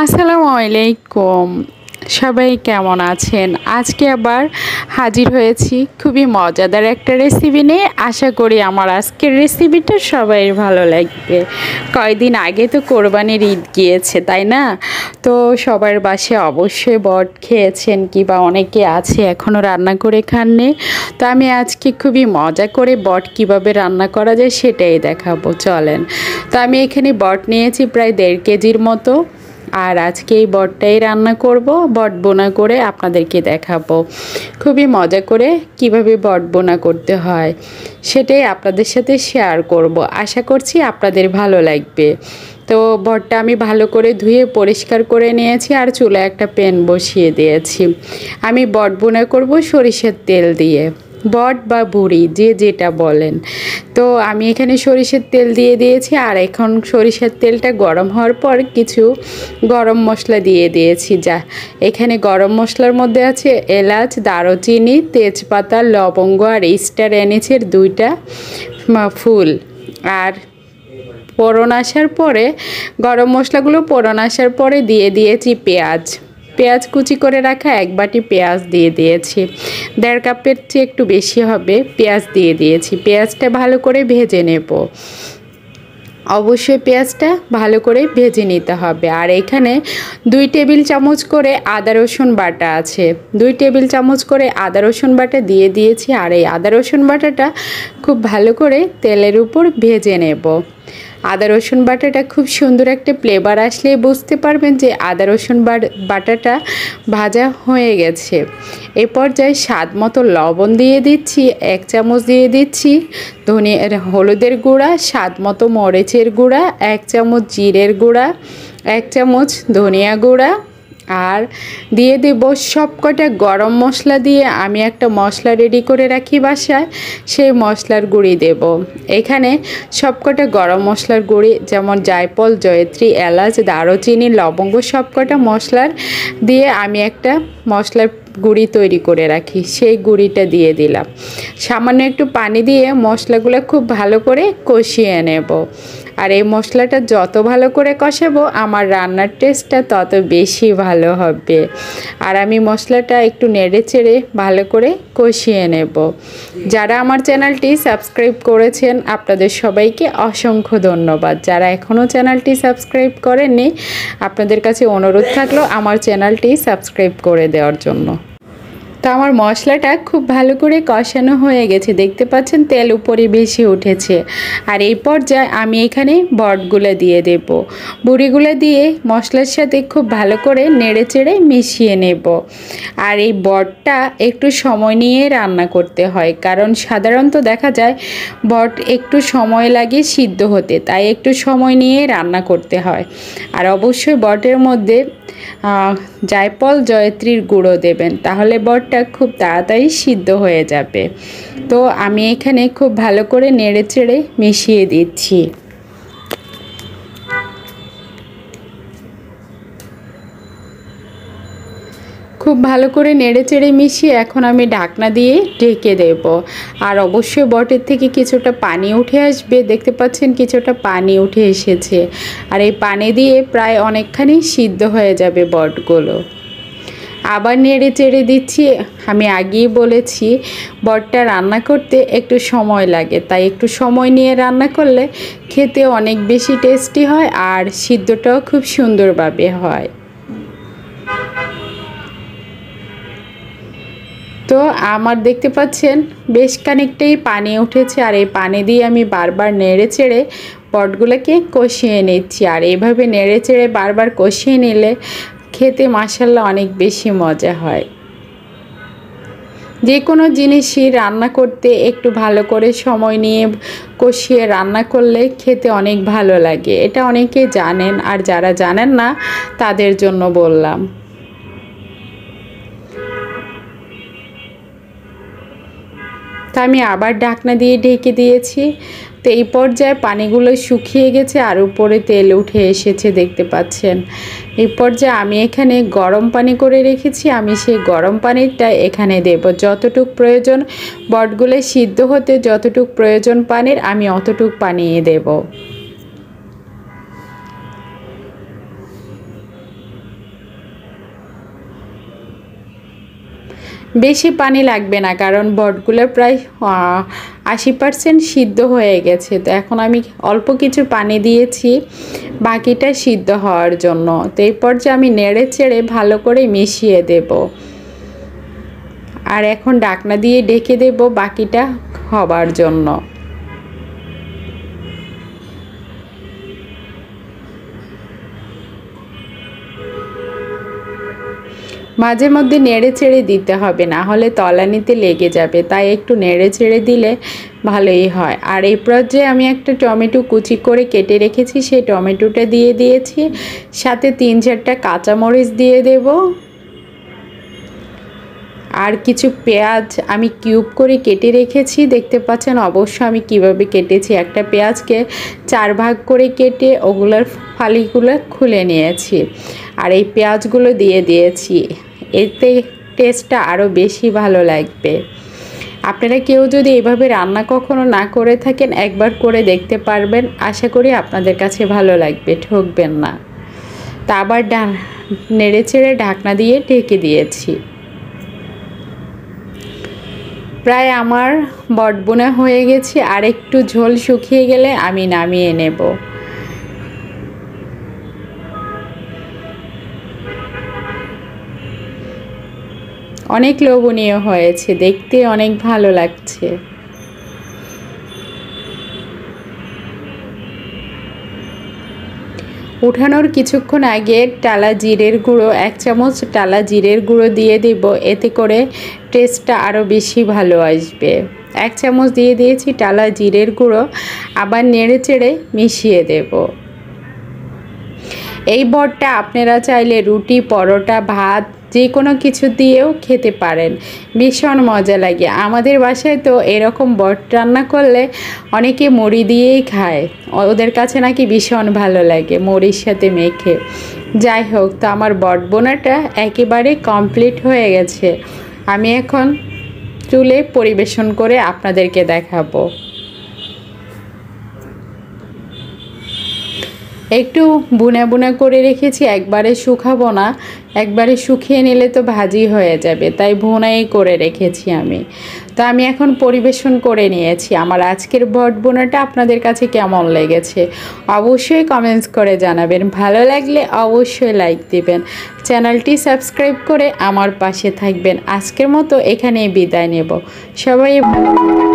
আসসালামু আলাইকুম। সবাই কেমন আছেন? আজকে আবার হাজির হয়েছি খুবই মজাদার একটা রেসিপি নিয়ে। আশা করি আমার আজকের রেসিপিটা সবাই ভালো লাগবে। কয়েকদিন আগে তো কোরবানির ঈদ গিয়েছে, তাই না? তো সবার বাসায় অবশ্যই বট খেয়েছেন, কিংবা অনেকে আছে এখনও রান্না করে খাননি। তো আমি আজকে খুবই মজা করে বট কিভাবে রান্না করা যায় সেটাই দেখাবো, চলেন। তো আমি এখানে বট নিয়েছি প্রায় 1.5 কেজির মতো। আর আজকে এই বটটাই রান্না করব, বট বোনা করে আপনাদেরকে দেখাবো খুবই মজা করে কিভাবে বট বোনা করতে হয়, সেটাই আপনাদের সাথে শেয়ার করব। আশা করছি আপনাদের ভালো লাগবে। তো বটটা আমি ভালো করে ধুয়ে পরিষ্কার করে নিয়েছি আর চুলায় একটা প্যান বসিয়ে দিয়েছি। আমি বট বোনা করব সরিষার তেল দিয়ে, বট বা বুড়ি যে যেটা বলেন। তো আমি এখানে সরিষার তেল দিয়ে দিয়েছি, আর এখন সরিষার তেলটা গরম হওয়ার পর কিছু গরম মশলা দিয়ে দিয়েছি। যা এখানে গরম মশলার মধ্যে আছে এলাচ, দারুচিনি, তেজপাতা, লবঙ্গ আর স্টার এনেছের 2টা ফুল। আর ফোড়ন আসার পরে গরম মশলাগুলো ফোড়ন আসার পরে দিয়ে দিয়েছি পেঁয়াজ কুচি করে রাখা 1 বাটি পেঁয়াজ দিয়ে দিয়েছি। 1.5 কাপের চেয়ে একটু বেশি হবে পেঁয়াজ দিয়ে দিয়েছি। পেঁয়াজটা ভালো করে ভেজে নেব, অবশ্যই পেঁয়াজটা ভালো করে ভেজে নিতে হবে। আর এখানে 2 টেবিল চামচ করে আদা রসুন বাটা আছে, 2 টেবিল চামচ করে আদা রসুন বাটা দিয়ে দিয়েছি। আর এই আদা রসুন বাটাটা খুব ভালো করে তেলের উপর ভেজে নেব। আদা রসুন বাটাটা খুব সুন্দর একটা ফ্লেভার আসলে বুঝতে পারবেন যে আদা রসুন বাটাটা ভাজা হয়ে গেছে। এই পর্যায়ে স্বাদ মতো লবণ দিয়ে দিচ্ছি, 1 চামচ দিয়ে দিচ্ছি হলুদের গুঁড়া, স্বাদ মতো মরিচের গুঁড়া, 1 চামচ জিরের গুঁড়া, 1 চামচ ধনিয়া গুঁড়া, আর দিয়ে দেব সবকটা গরম মশলা। দিয়ে আমি একটা মশলা রেডি করে রাখি বাসায়, সেই মশলার গুঁড়ি দেব। এখানে সবকটা গরম মশলার গুঁড়ি যেমন জায়ফল, জয়ত্রী, এলাচ, দারুচিনি, লবঙ্গ সবকটা মশলার দিয়ে আমি একটা মশলার গুঁড়ি তৈরি করে রাখি, সেই গুঁড়িটা দিয়ে দিলাম। সামান্য একটু পানি দিয়ে মশলাগুলো খুব ভালো করে কষিয়ে নেব। আর এই মশলাটা যত ভালো করে কষাবো আমার রান্নার টেস্টটা তত বেশি ভালো হবে। আর আমি মশলাটা একটু নেড়ে চেড়ে ভালো করে কষিয়ে নেব। যারা আমার চ্যানেলটি সাবস্ক্রাইব করেছেন আপনাদের সবাইকে অসংখ্য ধন্যবাদ। যারা এখনও চ্যানেলটি সাবস্ক্রাইব করেননি আপনাদের কাছে অনুরোধ থাকলো আমার চ্যানেলটি সাবস্ক্রাইব করে দেওয়ার জন্য। তো আমার মশলাটা খুব ভালো করে কষানো হয়ে গেছে, দেখতে পাচ্ছেন তেল উপরে বেশি উঠেছে। আর এই পর্যায়ে আমি এখানে বটগুলো দিয়ে দেব। বুড়িগুলো দিয়ে মশলার সাথে খুব ভালো করে নেড়ে চেড়ে মিশিয়ে নেব। আর এই বটটা একটু সময় নিয়ে রান্না করতে হয়, কারণ সাধারণত দেখা যায় বট একটু সময় লাগে সিদ্ধ হতে, তাই একটু সময় নিয়ে রান্না করতে হয়। আর অবশ্যই বটের মধ্যে জায়ফল, জয়ত্রীর গুঁড়ো দেবেন, তাহলে বটটা খুব তাড়াতাড়ি সিদ্ধ হয়ে যাবে। তো আমি এখানে খুব ভালো করে নেড়ে চেড়ে মিশিয়ে দিচ্ছি। খুব ভালো করে নেড়ে চেড়ে মিশিয়ে এখন আমি ঢাকনা দিয়ে ঢেকে দেব। আর অবশ্যই বটের থেকে কিছুটা পানি উঠে আসবে, দেখতে পাচ্ছেন কিছুটা পানি উঠে এসেছে। আর এই পানি দিয়ে প্রায় অনেকখানি সিদ্ধ হয়ে যাবে বটগুলো। আবার নেড়ে চেড়ে দিচ্ছি। আমি আগেই বলেছি বটটা রান্না করতে একটু সময় লাগে, তাই একটু সময় নিয়ে রান্না করলে খেতে অনেক বেশি টেস্টি হয় আর সিদ্ধটাও খুব সুন্দরভাবে হয়। তো আমার দেখতে পাচ্ছেন বেশ খানিকটাই পানি উঠেছে, আর এই পানি দিয়ে আমি বারবার নেড়ে চেড়ে বটগুলোকে কষিয়ে নিচ্ছি। আর এইভাবে নেড়ে চেড়ে বারবার কষিয়ে নিলে খেতে মাশাআল্লাহ অনেক বেশি মজা হয়। যে কোনো জিনিসই রান্না করতে একটু ভালো করে সময় নিয়ে কষিয়ে রান্না করলে খেতে অনেক ভালো লাগে, এটা অনেকে জানেন, আর যারা জানেন না তাদের জন্য বললাম। তো আমি আবার ঢাকনা দিয়ে ঢেকে দিয়েছি। তো এই পর্যায়ে পানিগুলো শুকিয়ে গেছে আর উপরে তেল উঠে এসেছে, দেখতে পাচ্ছেন। এই পর্যায়ে আমি এখানে গরম পানি করে রেখেছি, আমি সেই গরম পানিটা এখানে দেব। যতটুক প্রয়োজন বটগুলো সিদ্ধ হতে যতটুক প্রয়োজন পানির আমি অতটুক পানি দেব। বেশি পানি লাগবে না, কারণ বটগুলো প্রায় 80% সিদ্ধ হয়ে গেছে। তো এখন আমি অল্প কিছু পানি দিয়েছি বাকিটা সিদ্ধ হওয়ার জন্য। তো এই পর্যায়ে আমি নেড়ে চেড়ে ভালো করে মিশিয়ে দেব, আর এখন ঢাকনা দিয়ে ঢেকে দেব বাকিটা হবার জন্য। মাঝে মধ্যে নেড়ে চেড়ে দিতে হবে, না হলে তলানিতে লেগে যাবে, তাই একটু নেড়ে চেড়ে দিলে ভালোই হয়। আর এই পর্যায়ে আমি একটা টমেটো কুচি করে কেটে রেখেছি, সেই টমেটোটা দিয়ে দিয়েছি, সাথে 3-4টা কাঁচামরিচ দিয়ে দেব, আর কিছু পেঁয়াজ আমি কিউব করে কেটে রেখেছি। দেখতে পাচ্ছেন অবশ্য আমি কিভাবে কেটেছি। একটা পেঁয়াজকে 4 ভাগ করে কেটে ওগুলোর ফালিগুলো খুলে নিয়েছি, আর এই পেঁয়াজগুলো দিয়ে দিয়েছি। এতে টেস্টটা আরও বেশি ভালো লাগবে। আপনারা কেউ যদি এভাবে রান্না কখনো না করে থাকেন, একবার করে দেখতে পারবেন, আশা করি আপনাদের কাছে ভালো লাগবে, ঠকবেন না। তা আবার নেড়ে চেড়ে ঢাকনা দিয়ে ঢেকে দিয়েছি। প্রায় আমার বটবোনা হয়ে গেছে, আর একটু ঝোল শুকিয়ে গেলে আমি নামিয়ে নেব। অনেক লোভনীয় হয়েছে, দেখতে অনেক ভালো লাগছে। উঠানোর কিছুক্ষণ আগে টালা জিরের গুঁড়ো 1 চামচ টালা জিরের গুঁড়ো দিয়ে দেব, এতে করে টেস্টটা আরও বেশি ভালো আসবে। 1 চামচ দিয়ে দিয়েছি টালা জিরের গুঁড়ো, আবার নেড়ে চেড়ে মিশিয়ে দেব। এই বটটা আপনারা চাইলে রুটি, পরোটা, ভাত যে কোনো কিছু দিয়েও খেতে পারেন, ভীষণ মজা লাগে। আমাদের বাসায় তো এরকম বট রান্না করলে অনেকে মুড়ি দিয়েই খায়, ওদের কাছে নাকি ভীষণ ভালো লাগে মুড়ির সাথে মেখে। যাই হোক, তো আমার বট বোনাটা একেবারে কমপ্লিট হয়ে গেছে। আমি এখন চুলে পরিবেশন করে আপনাদেরকে দেখাবো। একটু বুনা বুনা করে রেখেছি, একবারে শুকাবো না, একবারে শুকিয়ে নিলে তো ভাজি হয়ে যাবে, তাই ভুনাই করে রেখেছি আমি। তো আমি এখন পরিবেশন করে নিয়েছি। আমার আজকের বট বোনাটা আপনাদের কাছে কেমন লেগেছে অবশ্যই কমেন্টস করে জানাবেন, ভালো লাগলে অবশ্যই লাইক দিবেন, চ্যানেলটি সাবস্ক্রাইব করে আমার পাশে থাকবেন। আজকের মতো এখানেই বিদায় নেব, সবাই ভালো থাকবেন।